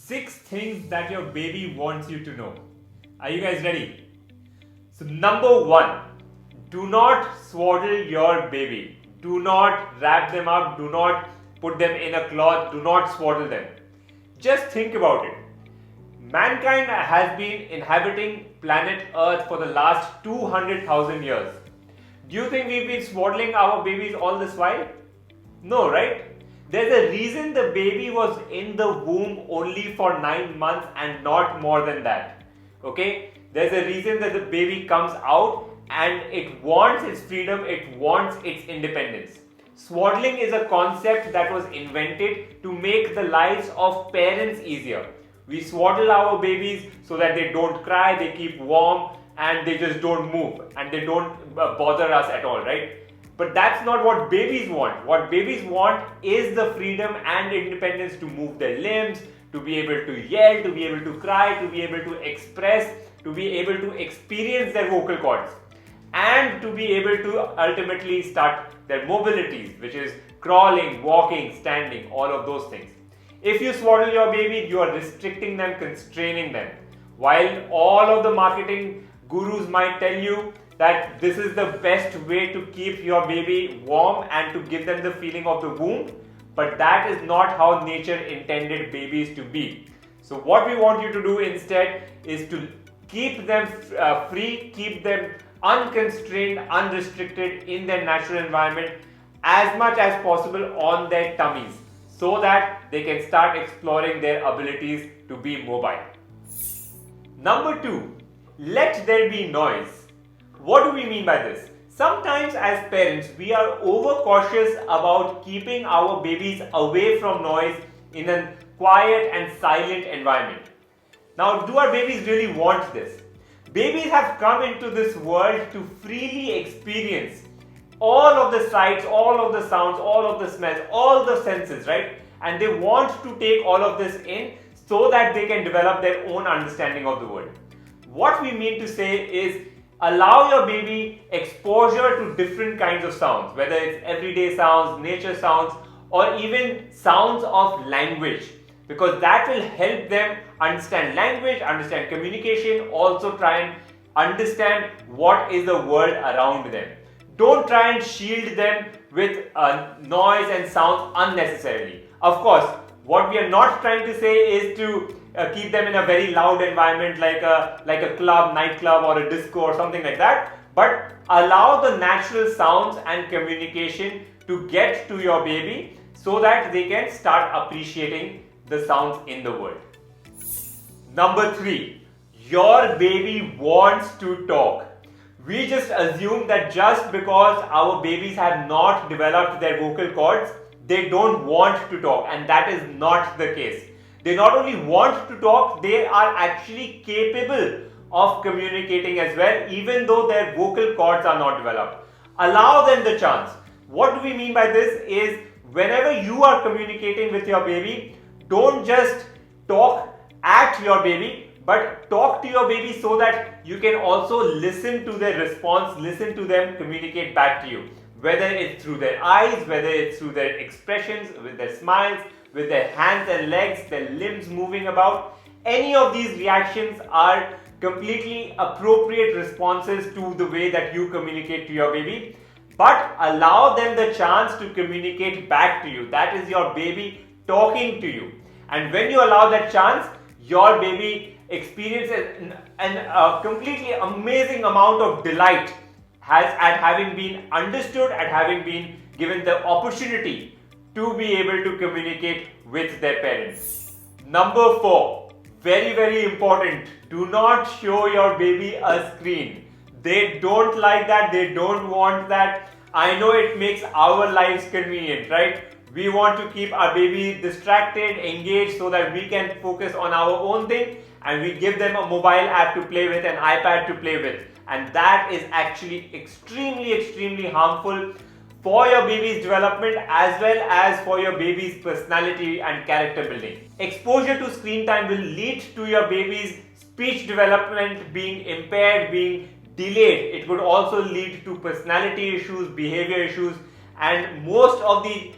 6 things that your baby wants you to know. Are you guys ready? So, number 1, do not swaddle your baby. Do not wrap them up, do not put them in a cloth, do not swaddle them. Just think about it. Mankind has been inhabiting planet Earth for the last 200,000 years. Do you think we've been swaddling our babies all this while? No, right? There's a reason the baby was in the womb only for 9 months and not more than that. Okay? There's a reason that the baby comes out and it wants its freedom, it wants its independence. Swaddling is a concept that was invented to make the lives of parents easier. We swaddle our babies so that they don't cry, they keep warm, and they just don't move and they don't bother us at all, right? But that's not what babies want. What babies want is the freedom and independence to move their limbs, to be able to yell, to be able to cry, to be able to express, to be able to experience their vocal cords, and to be able to ultimately start their mobilities, which is crawling, walking, standing, all of those things. If you swaddle your baby, you are restricting them, constraining them. While all of the marketing gurus might tell you that this is the best way to keep your baby warm and to give them the feeling of the womb, but that is not how nature intended babies to be. So what we want you to do instead is to keep them free, keep them unconstrained, unrestricted in their natural environment as much as possible on their tummies, so that they can start exploring their abilities to be mobile. Number 2, let there be noise. What do we mean by this? Sometimes as parents, we are overcautious about keeping our babies away from noise in a quiet and silent environment. Now, do our babies really want this? Babies have come into this world to freely experience all of the sights, all of the sounds, all of the smells, all the senses, right? And they want to take all of this in so that they can develop their own understanding of the world. What we mean to say is allow your baby exposure to different kinds of sounds, whether it's everyday sounds, nature sounds, or even sounds of language, because that will help them understand language, understand communication, also try and understand what is the world around them. Don't try and shield them with noise and sounds unnecessarily. Of course, what we are not trying to say is to keep them in a very loud environment like a club, nightclub, or a disco or something like that, but allow the natural sounds and communication to get to your baby so that they can start appreciating the sounds in the world. Number 3, your baby wants to talk. We just assume that just because our babies have not developed their vocal cords, they don't want to talk, and that is not the case. They not only want to talk, they are actually capable of communicating as well, even though their vocal cords are not developed. Allow them the chance. What do we mean by this is whenever you are communicating with your baby, don't just talk at your baby, but talk to your baby so that you can also listen to their response, listen to them communicate back to you. Whether it's through their eyes, whether it's through their expressions, with their smiles, with their hands and legs, their limbs moving about. Any of these reactions are completely appropriate responses to the way that you communicate to your baby. But allow them the chance to communicate back to you. That is your baby talking to you. And when you allow that chance, your baby experiences a completely amazing amount of delight at having been understood, at having been given the opportunity to be able to communicate with their parents. Number 4, very, very important, do not show your baby a screen. They don't like that, they don't want that. I know it makes our lives convenient, right? We want to keep our baby distracted, engaged, so that we can focus on our own thing, and we give them a mobile app to play with, an iPad to play with. And that is actually extremely, extremely harmful for your baby's development as well as for your baby's personality and character building. Exposure to screen time will lead to your baby's speech development being impaired, being delayed. It could also lead to personality issues, behavior issues, and most of the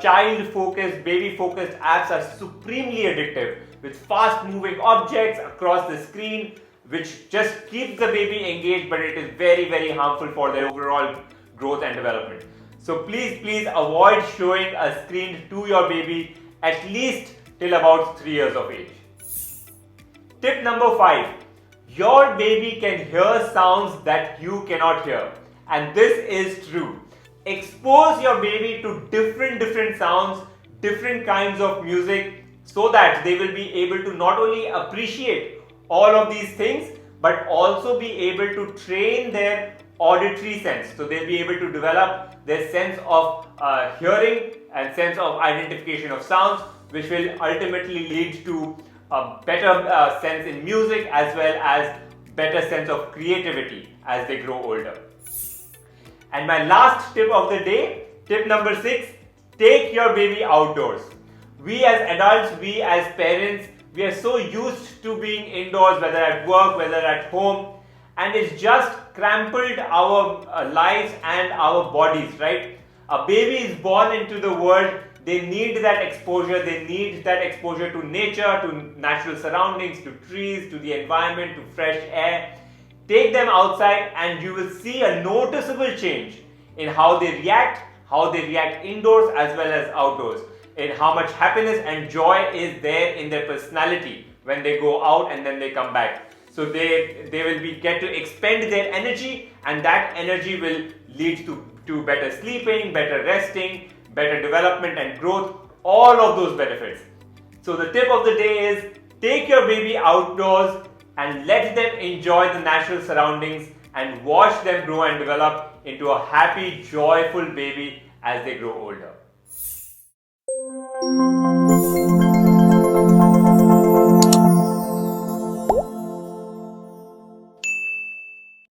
child-focused, baby-focused apps are supremely addictive. with fast moving objects across the screen, which just keeps the baby engaged, but it is very, very harmful for their overall growth and development. So please avoid showing a screen to your baby at least till about 3 years of age. Tip number 5. Your baby can hear sounds that you cannot hear. And this is true. Expose your baby to different sounds, different kinds of music, so that they will be able to not only appreciate all of these things, but also be able to train their auditory sense. So they'll be able to develop their sense of hearing and sense of identification of sounds, which will ultimately lead to a better sense in music, as well as better sense of creativity as they grow older. And my last tip of the day, tip number 6, take your baby outdoors. We as adults, we as parents, we are so used to being indoors, whether at work, whether at home, and it's just crumpled our lives and our bodies, right? A baby is born into the world, they need that exposure, to nature, to natural surroundings, to trees, to the environment, to fresh air. Take them outside and you will see a noticeable change in how they react indoors as well as outdoors, in how much happiness and joy is there in their personality when they go out and then they come back. So they will get to expend their energy, and that energy will lead to better sleeping, better resting, better development and growth, all of those benefits. So the tip of the day is, take your baby outdoors and let them enjoy the natural surroundings and watch them grow and develop into a happy, joyful baby as they grow older.